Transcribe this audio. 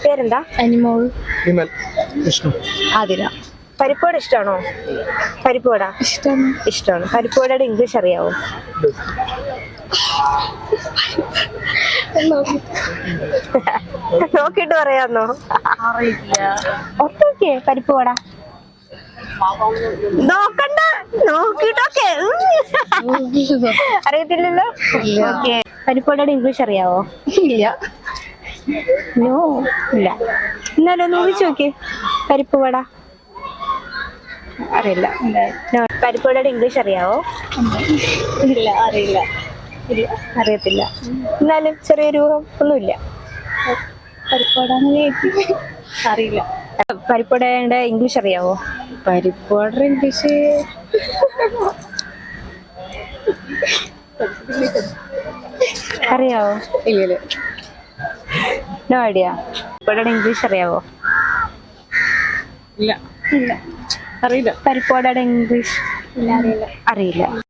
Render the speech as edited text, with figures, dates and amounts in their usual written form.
പേരെന്താ? അനിമോൾ. വിമൽ. വിഷ്ണു. ആതിര. പരിപ്പുവട ഇഷ്ടമാണോ? പരിപ്പുവട ഇഷ്ടമാണ്. പരിപ്പുവടയുടെ ഇംഗ്ലീഷ് അറിയാവോ? നോക്കിട്ട് പറയാന്നോ? ഓക്കെ. പരിപ്പുവട നോക്കണ്ട, നോക്കിട്ടൊക്കെ. അറിയത്തില്ലല്ലോ. ഓക്കെ. പരിപ്പുവടയുടെ ഇംഗ്ലീഷ് അറിയാവോ? ഇല്ല. നോ ഇല്ല. എന്നാലും ഒന്ന് ഊഹിച്ചു നോക്കി. പരിപ്പുവട അറിയില്ല. പരിപ്പുവടയുടെ ഇംഗ്ലീഷ് അറിയാവോ? ഇല്ല, അറിയില്ല. അറിയത്തില്ല. എന്നാലും ചെറിയൊരു ഊഹം. ഒന്നുമില്ല. അറിയില്ല. പരിപ്പുവടയുടെ ഇംഗ്ലീഷ് അറിയാവോ? പരിപ്പോടർ ഇംഗ്ലീഷ് അറിയാവോ? ഇല്ല. No idea. പരിപ്പുവടയുടെ ഇംഗ്ലീഷ് അറിയാവോ? ഇല്ല. അറിയില്ല. പരിപ്പുവടയുടെ ഇംഗ്ലീഷ് അറിയില്ല.